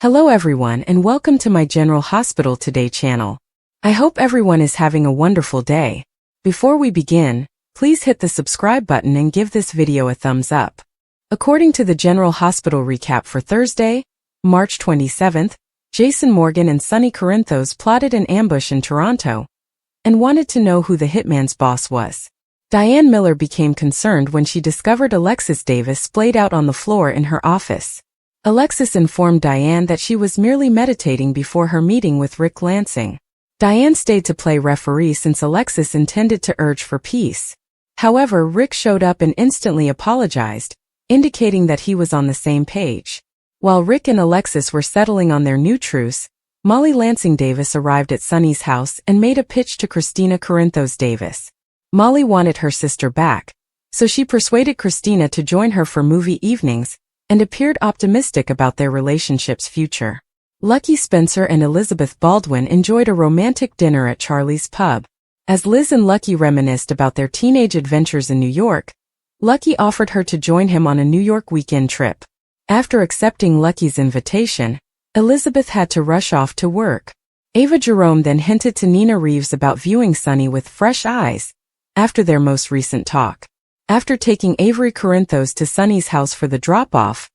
Hello everyone and welcome to my General Hospital Today channel. I hope everyone is having a wonderful day. Before we begin, please hit the subscribe button and give this video a thumbs up. According to the General Hospital recap for Thursday, March 27th, Jason Morgan and Sonny Corinthos plotted an ambush in Toronto and wanted to know who the hitman's boss was. Diane Miller became concerned when she discovered Alexis Davis splayed out on the floor in her office. Alexis informed Diane that she was merely meditating before her meeting with Rick Lansing. Diane stayed to play referee since Alexis intended to urge for peace. However, Rick showed up and instantly apologized, indicating that he was on the same page. While Rick and Alexis were settling on their new truce, Molly Lansing Davis arrived at Sonny's house and made a pitch to Christina Corinthos Davis. Molly wanted her sister back, so she persuaded Christina to join her for movie evenings and appeared optimistic about their relationship's future. Lucky Spencer and Elizabeth Baldwin enjoyed a romantic dinner at Charlie's Pub. As Liz and Lucky reminisced about their teenage adventures in New York, Lucky offered her to join him on a New York weekend trip. After accepting Lucky's invitation, Elizabeth had to rush off to work. Ava Jerome then hinted to Nina Reeves about viewing Sonny with fresh eyes after their most recent talk. After taking Avery Corinthos to Sonny's house for the drop-off,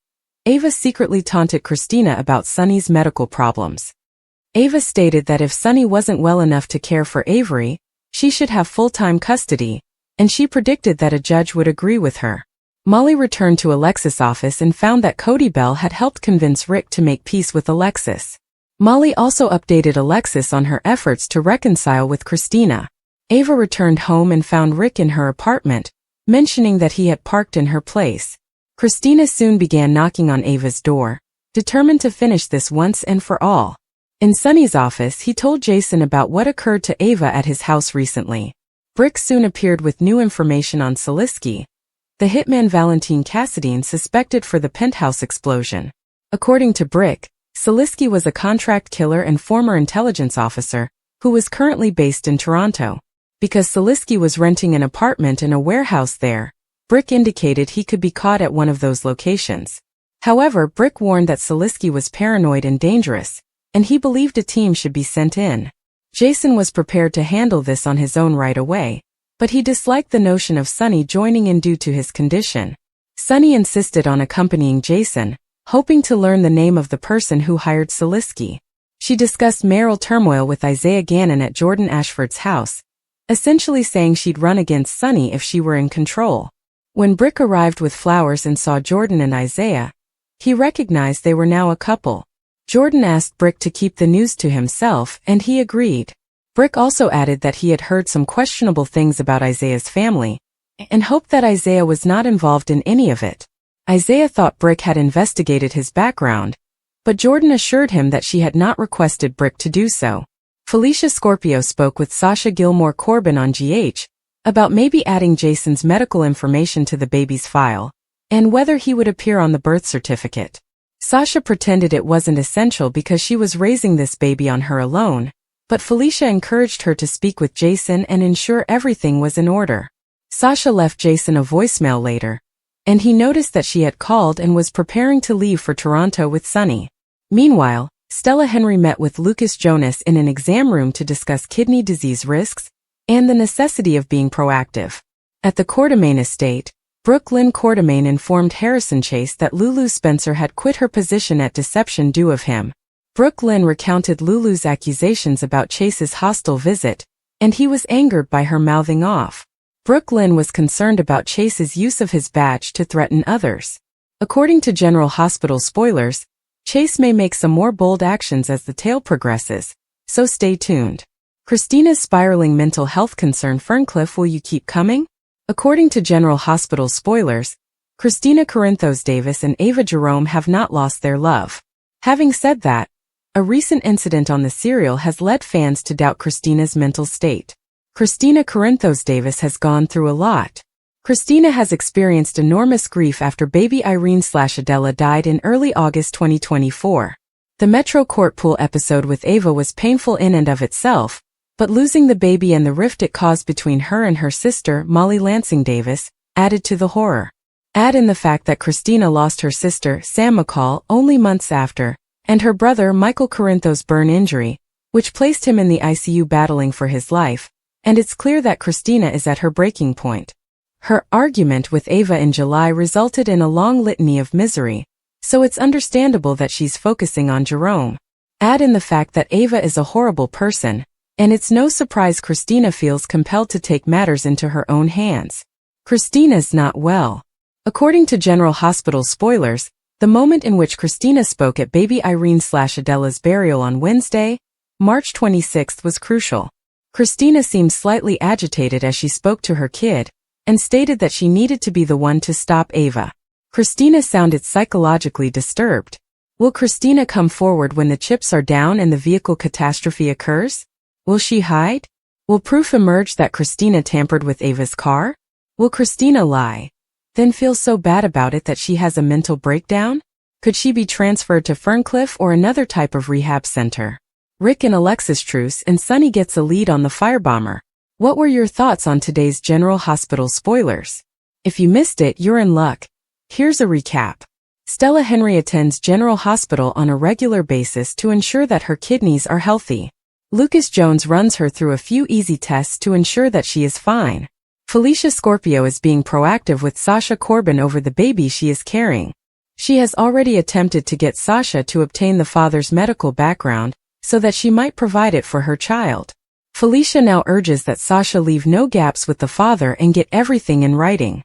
Ava secretly taunted Christina about Sonny's medical problems. Ava stated that if Sonny wasn't well enough to care for Avery, she should have full-time custody, and she predicted that a judge would agree with her. Molly returned to Alexis' office and found that Cody Bell had helped convince Rick to make peace with Alexis. Molly also updated Alexis on her efforts to reconcile with Christina. Ava returned home and found Rick in her apartment, mentioning that he had parked in her place. Christina soon began knocking on Ava's door, determined to finish this once and for all. In Sonny's office, he told Jason about what occurred to Ava at his house recently. Brick soon appeared with new information on Salisky, the hitman Valentine Cassadine suspected for the penthouse explosion. According to Brick, Salisky was a contract killer and former intelligence officer who was currently based in Toronto. Because Salisky was renting an apartment in a warehouse there, Brick indicated he could be caught at one of those locations. However, Brick warned that Salisky was paranoid and dangerous, and he believed a team should be sent in. Jason was prepared to handle this on his own right away, but he disliked the notion of Sonny joining in due to his condition. Sonny insisted on accompanying Jason, hoping to learn the name of the person who hired Salisky. She discussed marital turmoil with Isaiah Gannon at Jordan Ashford's house, essentially saying she'd run against Sonny if she were in control. When Brick arrived with flowers and saw Jordan and Isaiah, he recognized they were now a couple. Jordan asked Brick to keep the news to himself, and he agreed. Brick also added that he had heard some questionable things about Isaiah's family, and hoped that Isaiah was not involved in any of it. Isaiah thought Brick had investigated his background, but Jordan assured him that she had not requested Brick to do so. Felicia Scorpio spoke with Sasha Gilmore Corbin on GH about maybe adding Jason's medical information to the baby's file, and whether he would appear on the birth certificate. Sasha pretended it wasn't essential because she was raising this baby on her alone, but Felicia encouraged her to speak with Jason and ensure everything was in order. Sasha left Jason a voicemail later, and he noticed that she had called and was preparing to leave for Toronto with Sonny. Meanwhile, Stella Henry met with Lucas Jonas in an exam room to discuss kidney disease risks and the necessity of being proactive. At the Quartermaine estate, Brooke Lynn Quartermaine informed Harrison Chase that Lulu Spencer had quit her position at Deception due of him. Brooke Lynn recounted Lulu's accusations about Chase's hostile visit, and he was angered by her mouthing off. Brooke Lynn was concerned about Chase's use of his badge to threaten others. According to General Hospital spoilers, Chase may make some more bold actions as the tale progresses, so stay tuned. Christina's spiraling mental health concern. Ferncliff, will you keep coming? According to General Hospital spoilers, Christina Corinthos Davis and Ava Jerome have not lost their love. Having said that, a recent incident on the serial has led fans to doubt Christina's mental state. Christina Corinthos Davis has gone through a lot. Christina has experienced enormous grief after baby Irene/Adela died in early August 2024. The Metro Court Pool episode with Ava was painful in and of itself, but losing the baby and the rift it caused between her and her sister, Molly Lansing Davis, added to the horror. Add in the fact that Christina lost her sister, Sam McCall, only months after, and her brother Michael Corinthos' burn injury, which placed him in the ICU battling for his life, and it's clear that Christina is at her breaking point. Her argument with Ava in July resulted in a long litany of misery, so it's understandable that she's focusing on Jerome. Add in the fact that Ava is a horrible person, and it's no surprise Christina feels compelled to take matters into her own hands. Christina's not well. According to General Hospital spoilers, the moment in which Christina spoke at baby Irene/Adela's burial on Wednesday, March 26th was crucial. Christina seemed slightly agitated as she spoke to her kid, and stated that she needed to be the one to stop Ava. Christina sounded psychologically disturbed. Will Christina come forward when the chips are down and the vehicle catastrophe occurs? Will she hide? Will proof emerge that Christina tampered with Ava's car? Will Christina lie, then feel so bad about it that she has a mental breakdown? Could she be transferred to Ferncliff or another type of rehab center? Rick and Alexis truce and Sunny gets a lead on the firebomber. What were your thoughts on today's General Hospital spoilers? If you missed it, you're in luck. Here's a recap. Stella Henry attends General Hospital on a regular basis to ensure that her kidneys are healthy. Lucas Jones runs her through a few easy tests to ensure that she is fine. Felicia Scorpio is being proactive with Sasha Corbin over the baby she is carrying. She has already attempted to get Sasha to obtain the father's medical background so that she might provide it for her child. Felicia now urges that Sasha leave no gaps with the father and get everything in writing.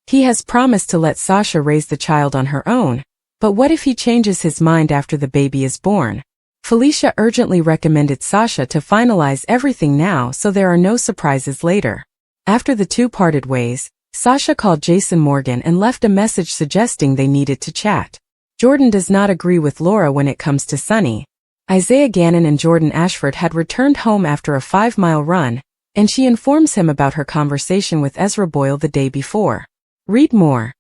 He has promised to let Sasha raise the child on her own, but what if he changes his mind after the baby is born? Felicia urgently recommended Sasha to finalize everything now so there are no surprises later. After the two parted ways, Sasha called Jason Morgan and left a message suggesting they needed to chat. Jordan does not agree with Laura when it comes to Sunny. Isaiah Gannon and Jordan Ashford had returned home after a 5-mile run, and she informs him about her conversation with Ezra Boyle the day before. Read more.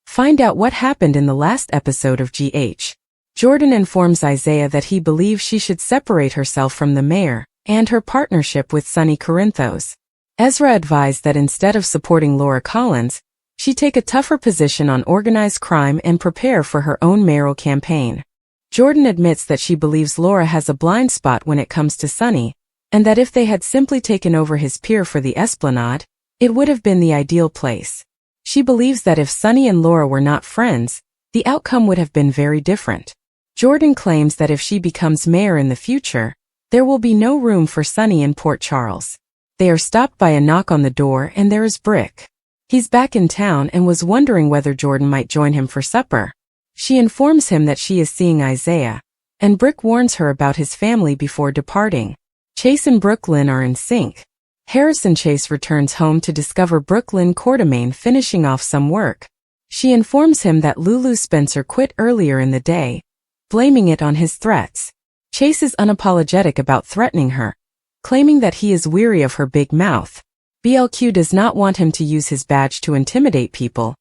Find out what happened in the last episode of GH. Jordan informs Isaiah that he believes she should separate herself from the mayor and her partnership with Sunny Corinthos. Ezra advised that instead of supporting Laura Collins, she take a tougher position on organized crime and prepare for her own mayoral campaign. Jordan admits that she believes Laura has a blind spot when it comes to Sunny, and that if they had simply taken over his pier for the Esplanade, it would have been the ideal place. She believes that if Sunny and Laura were not friends, the outcome would have been very different. Jordan claims that if she becomes mayor in the future, there will be no room for Sunny in Port Charles. They are stopped by a knock on the door and there is Brick. He's back in town and was wondering whether Jordan might join him for supper. She informs him that she is seeing Isaiah, and Brick warns her about his family before departing. Chase and Brooklyn are in sync. Harrison Chase returns home to discover Brooklyn Quartermain finishing off some work. She informs him that Lulu Spencer quit earlier in the day, blaming it on his threats. Chase is unapologetic about threatening her, claiming that he is weary of her big mouth. BLQ does not want him to use his badge to intimidate people,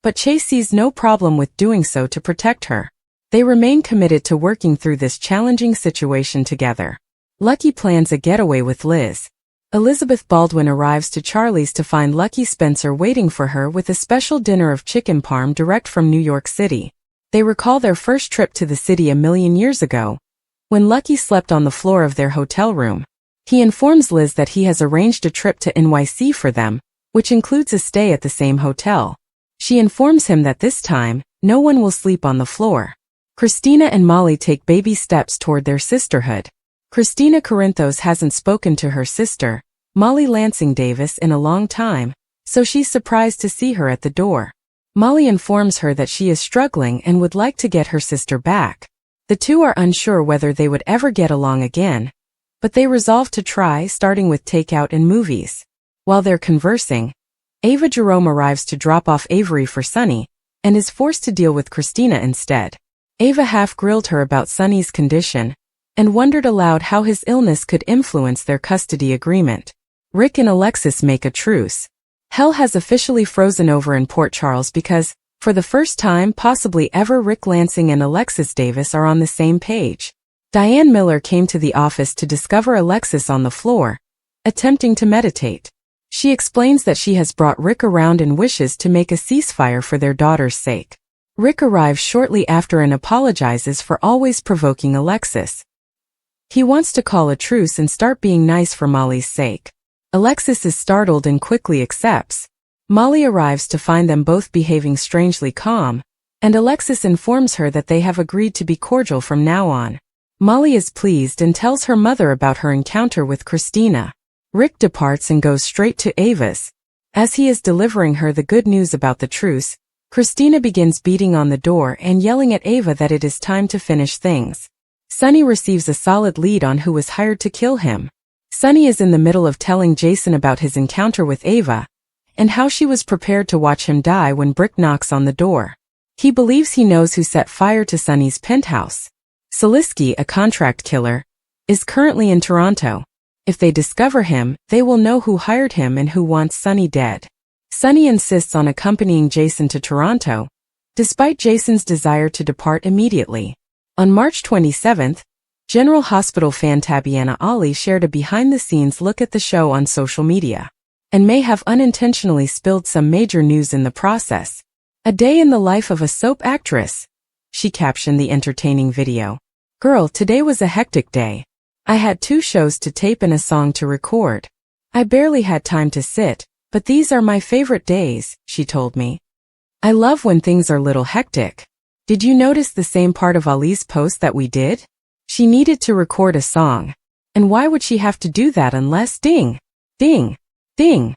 but Chase sees no problem with doing so to protect her. They remain committed to working through this challenging situation together. Lucky plans a getaway with Liz. Elizabeth Baldwin arrives to Charlie's to find Lucky Spencer waiting for her with a special dinner of chicken parm direct from New York City. They recall their first trip to the city a million years ago, when Lucky slept on the floor of their hotel room. He informs Liz that he has arranged a trip to NYC for them, which includes a stay at the same hotel. She informs him that this time, no one will sleep on the floor. Christina and Molly take baby steps toward their sisterhood. Christina Corinthos hasn't spoken to her sister, Molly Lansing Davis, in a long time, so she's surprised to see her at the door. Molly informs her that she is struggling and would like to get her sister back. The two are unsure whether they would ever get along again, but they resolve to try, starting with takeout and movies. While they're conversing, Ava Jerome arrives to drop off Avery for Sunny, and is forced to deal with Christina instead. Ava half-grilled her about Sunny's condition, and wondered aloud how his illness could influence their custody agreement. Rick and Alexis make a truce. Hell has officially frozen over in Port Charles because, for the first time possibly ever, Rick Lansing and Alexis Davis are on the same page. Diane Miller came to the office to discover Alexis on the floor, attempting to meditate. She explains that she has brought Rick around and wishes to make a ceasefire for their daughter's sake. Rick arrives shortly after and apologizes for always provoking Alexis. He wants to call a truce and start being nice for Molly's sake. Alexis is startled and quickly accepts. Molly arrives to find them both behaving strangely calm, and Alexis informs her that they have agreed to be cordial from now on. Molly is pleased and tells her mother about her encounter with Christina. Rick departs and goes straight to Ava's. As he is delivering her the good news about the truce, Christina begins beating on the door and yelling at Ava that it is time to finish things. Sunny receives a solid lead on who was hired to kill him. Sunny is in the middle of telling Jason about his encounter with Ava, and how she was prepared to watch him die when Brick knocks on the door. He believes he knows who set fire to Sunny's penthouse. Salisky, a contract killer, is currently in Toronto. If they discover him, they will know who hired him and who wants Sunny dead. Sunny insists on accompanying Jason to Toronto, despite Jason's desire to depart immediately. On March 27th, General Hospital fan Tabiana Ali shared a behind-the-scenes look at the show on social media, and may have unintentionally spilled some major news in the process. "A day in the life of a soap actress," she captioned the entertaining video. "Girl, today was a hectic day. I had 2 shows to tape and a song to record. I barely had time to sit, but these are my favorite days," she told me. "I love when things are little hectic. Did you notice the same part of Ali's post that we did? She needed to record a song. And why would she have to do that unless ding, ding, ding?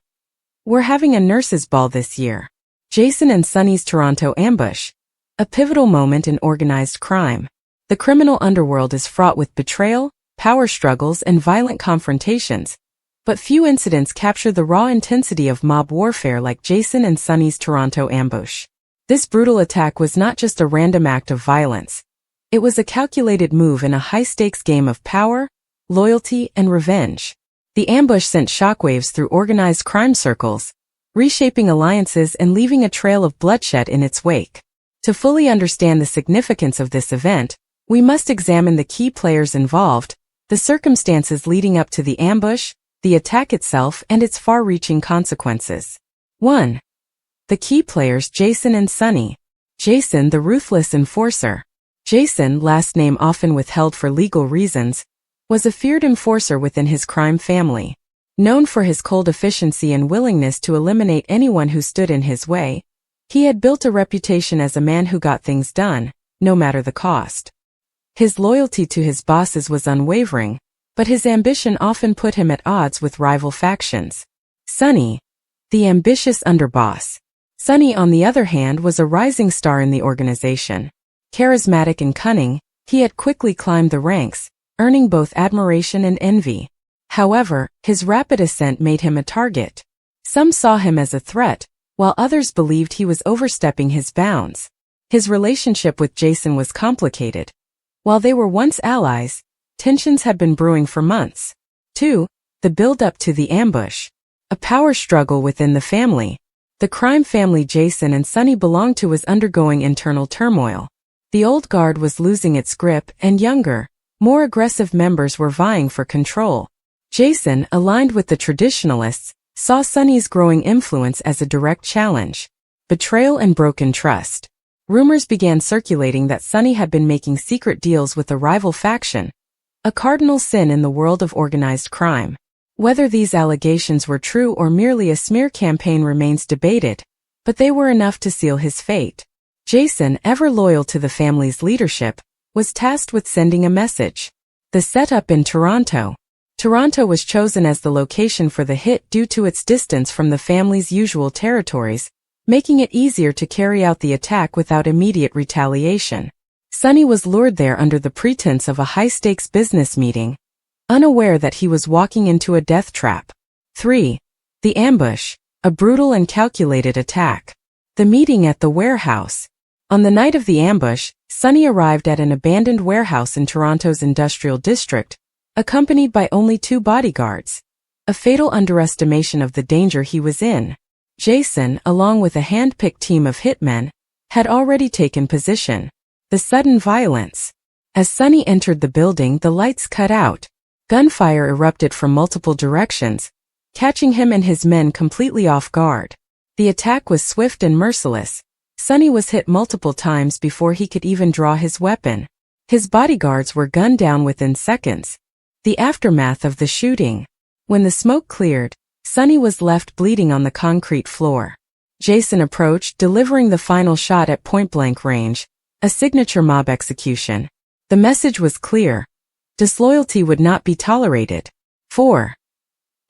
We're having a nurses' ball this year." Jason and Sunny's Toronto ambush. A pivotal moment in organized crime. The criminal underworld is fraught with betrayal, power struggles, and violent confrontations. But few incidents capture the raw intensity of mob warfare like Jason and Sunny's Toronto ambush. This brutal attack was not just a random act of violence. It was a calculated move in a high-stakes game of power, loyalty, and revenge. The ambush sent shockwaves through organized crime circles, reshaping alliances and leaving a trail of bloodshed in its wake. To fully understand the significance of this event, we must examine the key players involved, the circumstances leading up to the ambush, the attack itself, and its far-reaching consequences. 1. The key players: Jason and Sunny. Jason, the ruthless enforcer. Jason, last name often withheld for legal reasons, was a feared enforcer within his crime family. Known for his cold efficiency and willingness to eliminate anyone who stood in his way, he had built a reputation as a man who got things done, no matter the cost. His loyalty to his bosses was unwavering, but his ambition often put him at odds with rival factions. Sunny, the ambitious underboss. Sunny, on the other hand, was a rising star in the organization. Charismatic and cunning, he had quickly climbed the ranks, earning both admiration and envy. However, his rapid ascent made him a target. Some saw him as a threat, while others believed he was overstepping his bounds. His relationship with Jason was complicated. While they were once allies, tensions had been brewing for months. 2. The build-up to the ambush. A power struggle within the family. The crime family Jason and Sunny belonged to was undergoing internal turmoil. The old guard was losing its grip, and younger, more aggressive members were vying for control. Jason, aligned with the traditionalists, saw Sunny's growing influence as a direct challenge. Betrayal and broken trust. Rumors began circulating that Sunny had been making secret deals with a rival faction, a cardinal sin in the world of organized crime. Whether these allegations were true or merely a smear campaign remains debated, but they were enough to seal his fate. Jason, ever loyal to the family's leadership, was tasked with sending a message. The setup in Toronto. Toronto was chosen as the location for the hit due to its distance from the family's usual territories, making it easier to carry out the attack without immediate retaliation. Sunny was lured there under the pretense of a high-stakes business meeting, unaware that he was walking into a death trap. 3. The ambush, a brutal and calculated attack. The meeting at the warehouse. On the night of the ambush, Sunny arrived at an abandoned warehouse in Toronto's industrial district, accompanied by only 2 bodyguards. A fatal underestimation of the danger he was in. Jason, along with a hand-picked team of hitmen, had already taken position. The sudden violence. As Sunny entered the building, the lights cut out. Gunfire erupted from multiple directions, catching him and his men completely off guard. The attack was swift and merciless, Sonny was hit multiple times before he could even draw his weapon. His bodyguards were gunned down within seconds. The aftermath of the shooting. When the smoke cleared, Sonny was left bleeding on the concrete floor. Jason approached, delivering the final shot at point-blank range, a signature mob execution. The message was clear. Disloyalty would not be tolerated. 4.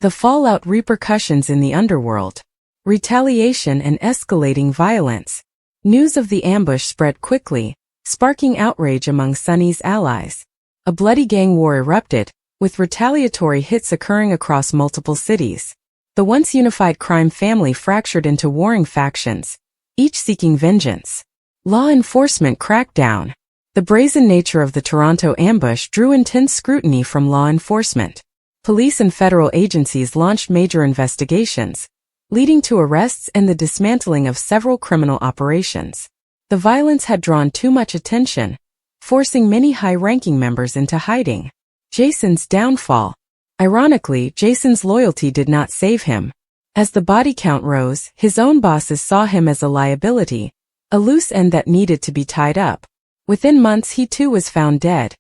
The fallout repercussions in the underworld. Retaliation and escalating violence. News of the ambush spread quickly, sparking outrage among Sonny's allies. A bloody gang war erupted, with retaliatory hits occurring across multiple cities. The once unified crime family fractured into warring factions, each seeking vengeance. Law enforcement crackdown. The brazen nature of the Toronto ambush drew intense scrutiny from law enforcement. Police and federal agencies launched major investigations, leading to arrests and the dismantling of several criminal operations. The violence had drawn too much attention, forcing many high-ranking members into hiding. Jason's downfall. Ironically, Jason's loyalty did not save him. As the body count rose, his own bosses saw him as a liability, a loose end that needed to be tied up. Within months he too was found dead,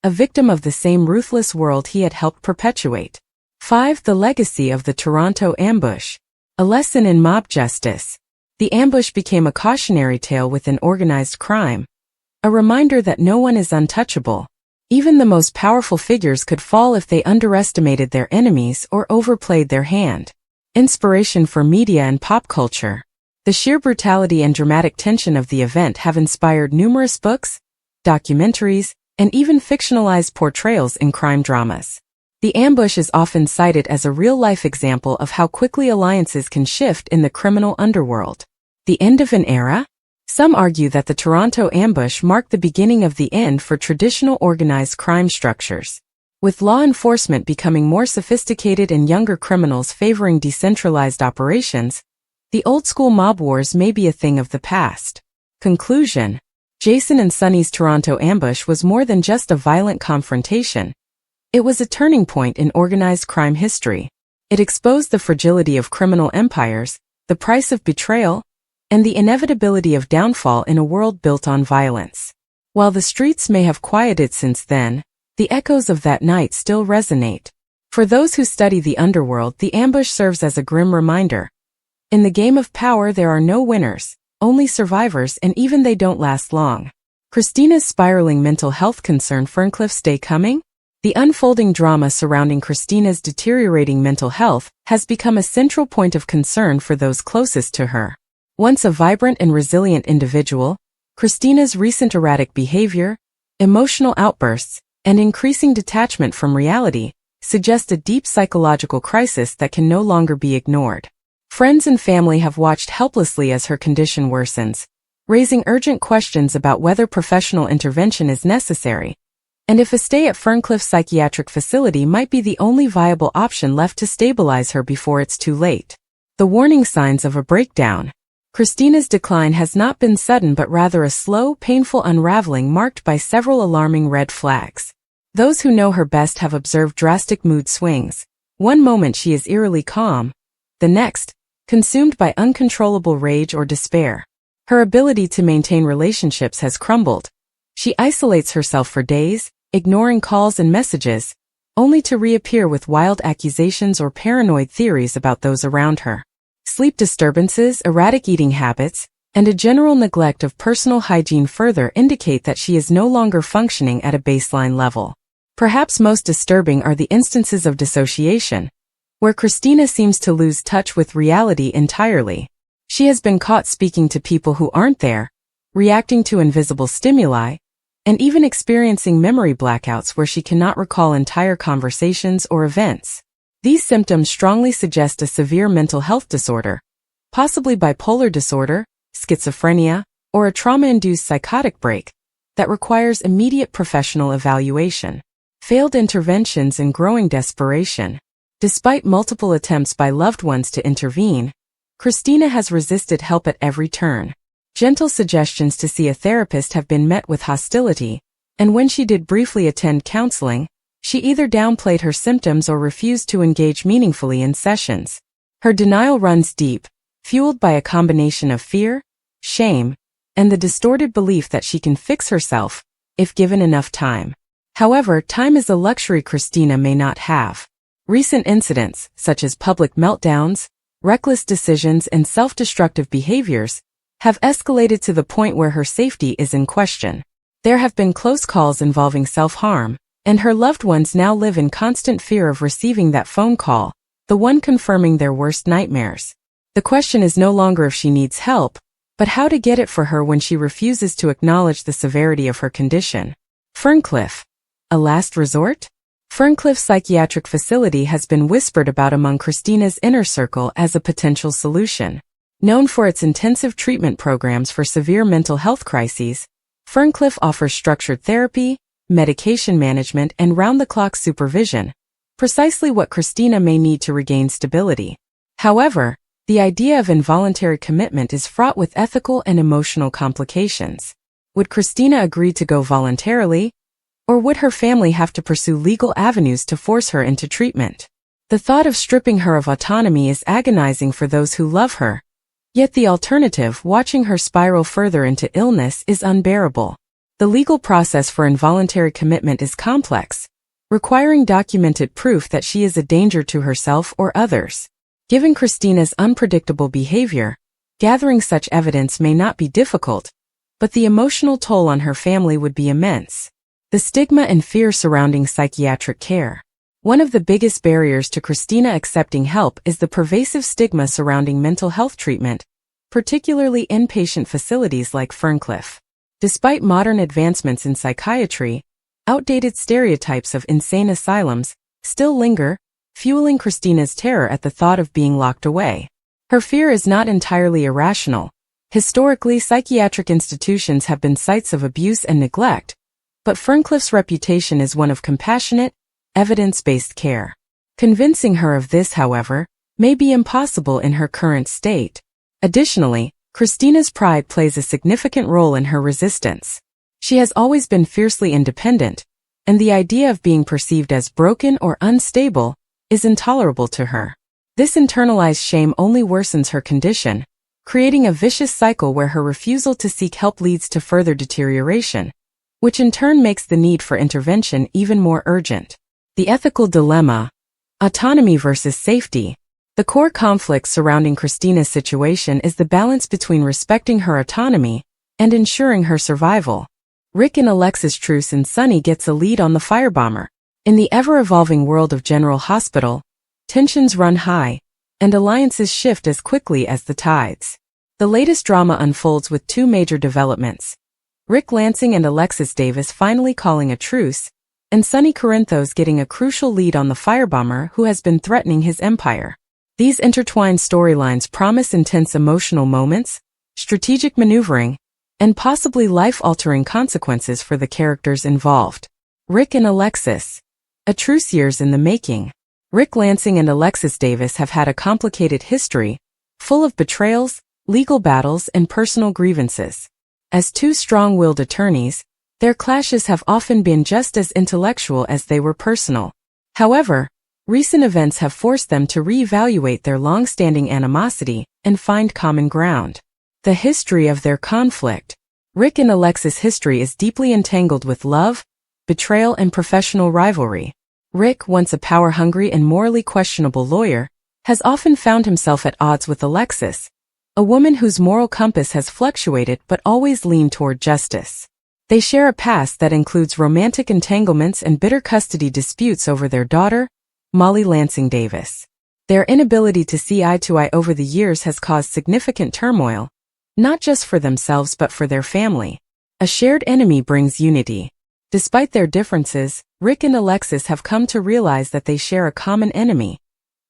a victim of the same ruthless world he had helped perpetuate. 5. The legacy of the Toronto ambush. A lesson in mob justice. The ambush became a cautionary tale within organized crime, a reminder that no one is untouchable. Even the most powerful figures could fall if they underestimated their enemies or overplayed their hand. Inspiration for media and pop culture. The sheer brutality and dramatic tension of the event have inspired numerous books, documentaries, and even fictionalized portrayals in crime dramas. The ambush is often cited as a real-life example of how quickly alliances can shift in the criminal underworld. The end of an era? Some argue that the Toronto ambush marked the beginning of the end for traditional organized crime structures. With law enforcement becoming more sophisticated and younger criminals favoring decentralized operations, the old-school mob wars may be a thing of the past. Conclusion. Jason and Sonny's Toronto ambush was more than just a violent confrontation. It was a turning point in organized crime history. It exposed the fragility of criminal empires, the price of betrayal, and the inevitability of downfall in a world built on violence. While the streets may have quieted since then, the echoes of that night still resonate. For those who study the underworld, the ambush serves as a grim reminder. In the game of power there are no winners, only survivors, and even they don't last long. Christina's spiraling mental health concern. Ferncliff's Day coming? The unfolding drama surrounding Christina's deteriorating mental health has become a central point of concern for those closest to her. Once a vibrant and resilient individual, Christina's recent erratic behavior, emotional outbursts, and increasing detachment from reality suggest a deep psychological crisis that can no longer be ignored. Friends and family have watched helplessly as her condition worsens, raising urgent questions about whether professional intervention is necessary, and if a stay at Ferncliff Psychiatric Facility might be the only viable option left to stabilize her before it's too late. The warning signs of a breakdown. Christina's decline has not been sudden but rather a slow, painful unraveling marked by several alarming red flags. Those who know her best have observed drastic mood swings. One moment she is eerily calm, the next, consumed by uncontrollable rage or despair. Her ability to maintain relationships has crumbled. She isolates herself for days, ignoring calls and messages, only to reappear with wild accusations or paranoid theories about those around her. Sleep disturbances, erratic eating habits, and a general neglect of personal hygiene further indicate that she is no longer functioning at a baseline level. Perhaps most disturbing are the instances of dissociation, where Christina seems to lose touch with reality entirely. She has been caught speaking to people who aren't there, reacting to invisible stimuli, and even experiencing memory blackouts where she cannot recall entire conversations or events. These symptoms strongly suggest a severe mental health disorder, possibly bipolar disorder, schizophrenia, or a trauma-induced psychotic break, that requires immediate professional evaluation. Failed interventions and growing desperation. Despite multiple attempts by loved ones to intervene, Christina has resisted help at every turn. Gentle suggestions to see a therapist have been met with hostility, and when she did briefly attend counseling, she either downplayed her symptoms or refused to engage meaningfully in sessions. Her denial runs deep, fueled by a combination of fear, shame, and the distorted belief that she can fix herself if given enough time. However, time is a luxury Christina may not have. Recent incidents, such as public meltdowns, reckless decisions, and self-destructive behaviors, have escalated to the point where her safety is in question. There have been close calls involving self-harm, and her loved ones now live in constant fear of receiving that phone call, the one confirming their worst nightmares. The question is no longer if she needs help, but how to get it for her when she refuses to acknowledge the severity of her condition. Ferncliff. A last resort? Ferncliff Psychiatric Facility has been whispered about among Christina's inner circle as a potential solution. Known for its intensive treatment programs for severe mental health crises, Ferncliff offers structured therapy, medication management, and round-the-clock supervision, precisely what Christina may need to regain stability. However, the idea of involuntary commitment is fraught with ethical and emotional complications. Would Christina agree to go voluntarily, or would her family have to pursue legal avenues to force her into treatment? The thought of stripping her of autonomy is agonizing for those who love her, yet the alternative, watching her spiral further into illness, is unbearable. The legal process for involuntary commitment is complex, requiring documented proof that she is a danger to herself or others. Given Christina's unpredictable behavior, gathering such evidence may not be difficult, but the emotional toll on her family would be immense. The stigma and fear surrounding psychiatric care. One of the biggest barriers to Christina accepting help is the pervasive stigma surrounding mental health treatment, particularly inpatient facilities like Ferncliff. Despite modern advancements in psychiatry, outdated stereotypes of insane asylums still linger, fueling Christina's terror at the thought of being locked away. Her fear is not entirely irrational. Historically, psychiatric institutions have been sites of abuse and neglect, but Ferncliff's reputation is one of compassionate, evidence-based care. Convincing her of this, however, may be impossible in her current state. Additionally, Christina's pride plays a significant role in her resistance. She has always been fiercely independent, and the idea of being perceived as broken or unstable is intolerable to her. This internalized shame only worsens her condition, creating a vicious cycle where her refusal to seek help leads to further deterioration, which in turn makes the need for intervention even more urgent. The ethical dilemma: autonomy versus safety. The core conflict surrounding Christina's situation is the balance between respecting her autonomy and ensuring her survival. Rick and Alexis truce and Sunny gets a lead on the firebomber. In the ever-evolving world of General Hospital, tensions run high, and alliances shift as quickly as the tides. The latest drama unfolds with two major developments: Rick Lansing and Alexis Davis finally calling a truce, and Sonny Corinthos getting a crucial lead on the firebomber who has been threatening his empire. These intertwined storylines promise intense emotional moments, strategic maneuvering, and possibly life-altering consequences for the characters involved. Rick and Alexis. A truce years in the making. Rick Lansing and Alexis Davis have had a complicated history, full of betrayals, legal battles, and personal grievances. As two strong-willed attorneys, their clashes have often been just as intellectual as they were personal. However, recent events have forced them to reevaluate their long-standing animosity and find common ground. The history of their conflict. Rick and Alexis' history is deeply entangled with love, betrayal, and professional rivalry. Rick, once a power-hungry and morally questionable lawyer, has often found himself at odds with Alexis, a woman whose moral compass has fluctuated but always leaned toward justice. They share a past that includes romantic entanglements and bitter custody disputes over their daughter, Molly Lansing Davis. Their inability to see eye to eye over the years has caused significant turmoil, not just for themselves but for their family. A shared enemy brings unity. Despite their differences, Rick and Alexis have come to realize that they share a common enemy: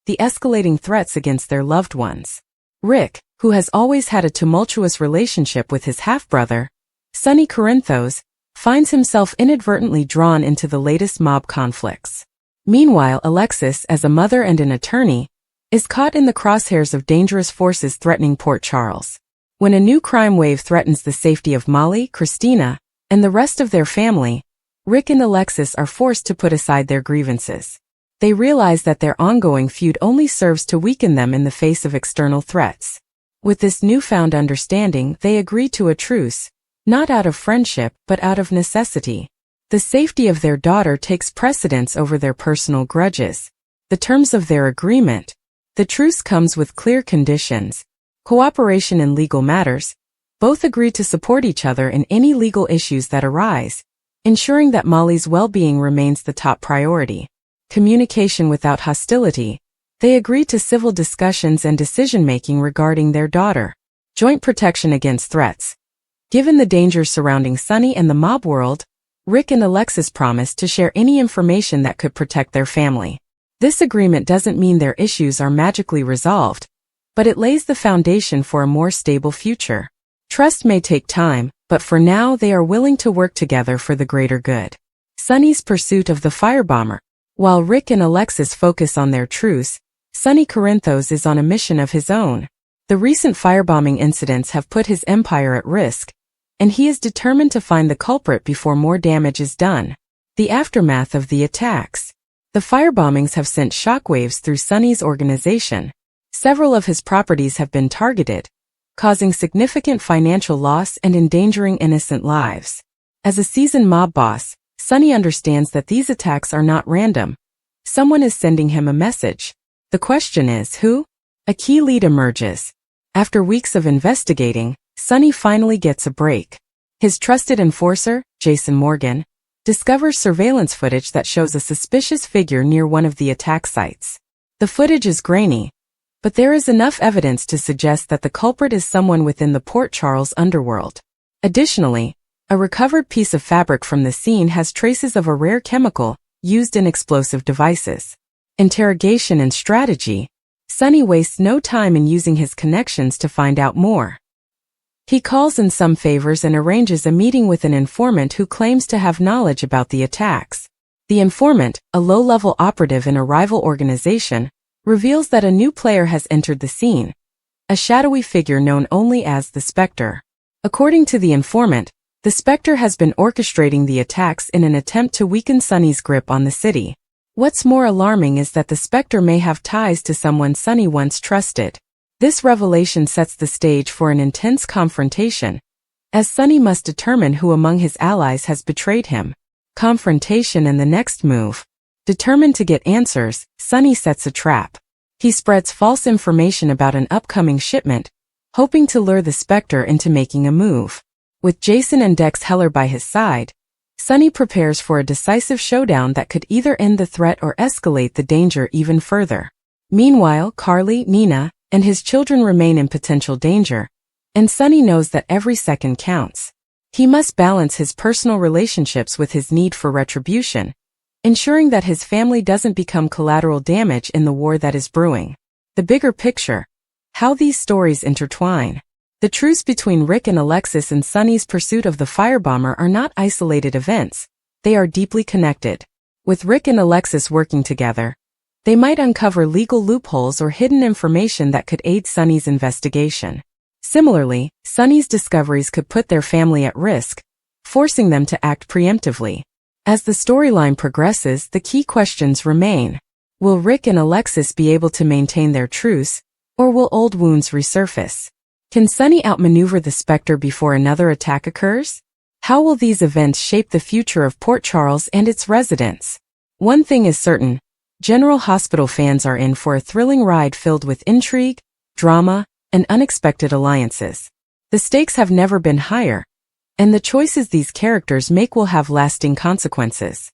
the escalating threats against their loved ones. Rick, who has always had a tumultuous relationship with his half-brother, Sonny Corinthos, finds himself inadvertently drawn into the latest mob conflicts. Meanwhile, Alexis, as a mother and an attorney, is caught in the crosshairs of dangerous forces threatening Port Charles. When a new crime wave threatens the safety of Molly, Christina, and the rest of their family, Rick and Alexis are forced to put aside their grievances. They realize that their ongoing feud only serves to weaken them in the face of external threats. With this newfound understanding, they agree to a truce, not out of friendship but out of necessity. The safety of their daughter takes precedence over their personal grudges. The terms of their agreement. The truce comes with clear conditions. Cooperation in legal matters. Both agree to support each other in any legal issues that arise, ensuring that Molly's well-being remains the top priority. Communication without hostility. They agree to civil discussions and decision-making regarding their daughter. Joint protection against threats. Given the dangers surrounding Sunny and the mob world, Rick and Alexis promise to share any information that could protect their family. This agreement doesn't mean their issues are magically resolved, but it lays the foundation for a more stable future. Trust may take time, but for now they are willing to work together for the greater good. Sunny's pursuit of the firebomber. While Rick and Alexis focus on their truce, Sunny Corinthos is on a mission of his own. The recent firebombing incidents have put his empire at risk, and he is determined to find the culprit before more damage is done. The aftermath of the attacks. The firebombings have sent shockwaves through Sunny's organization. Several of his properties have been targeted, causing significant financial loss and endangering innocent lives. As a seasoned mob boss, Sunny understands that these attacks are not random. Someone is sending him a message. The question is, who? A key lead emerges. After weeks of investigating, Sunny finally gets a break. His trusted enforcer, Jason Morgan, discovers surveillance footage that shows a suspicious figure near one of the attack sites. The footage is grainy, but there is enough evidence to suggest that the culprit is someone within the Port Charles underworld. Additionally, a recovered piece of fabric from the scene has traces of a rare chemical used in explosive devices. Interrogation and strategy. Sunny wastes no time in using his connections to find out more. He calls in some favors and arranges a meeting with an informant who claims to have knowledge about the attacks. The informant, a low-level operative in a rival organization, reveals that a new player has entered the scene, a shadowy figure known only as the Spectre. According to the informant, the Spectre has been orchestrating the attacks in an attempt to weaken Sunny's grip on the city. What's more alarming is that the Spectre may have ties to someone Sunny once trusted. This revelation sets the stage for an intense confrontation, as Sunny must determine who among his allies has betrayed him. Confrontation and the next move. Determined to get answers, Sunny sets a trap. He spreads false information about an upcoming shipment, hoping to lure the Spectre into making a move. With Jason and Dex Heller by his side, Sunny prepares for a decisive showdown that could either end the threat or escalate the danger even further. Meanwhile, Carly, Nina, and his children remain in potential danger, and Sunny knows that every second counts. He must balance his personal relationships with his need for retribution, ensuring that his family doesn't become collateral damage in the war that is brewing. The bigger picture. How these stories intertwine. The truce between Rick and Alexis and Sunny's pursuit of the firebomber are not isolated events, they are deeply connected. With Rick and Alexis working together, they might uncover legal loopholes or hidden information that could aid Sunny's investigation. Similarly, Sunny's discoveries could put their family at risk, forcing them to act preemptively. As the storyline progresses, the key questions remain. Will Rick and Alexis be able to maintain their truce, or will old wounds resurface? Can Sunny outmaneuver the Spectre before another attack occurs? How will these events shape the future of Port Charles and its residents? One thing is certain, General Hospital fans are in for a thrilling ride filled with intrigue, drama, and unexpected alliances. The stakes have never been higher, and the choices these characters make will have lasting consequences.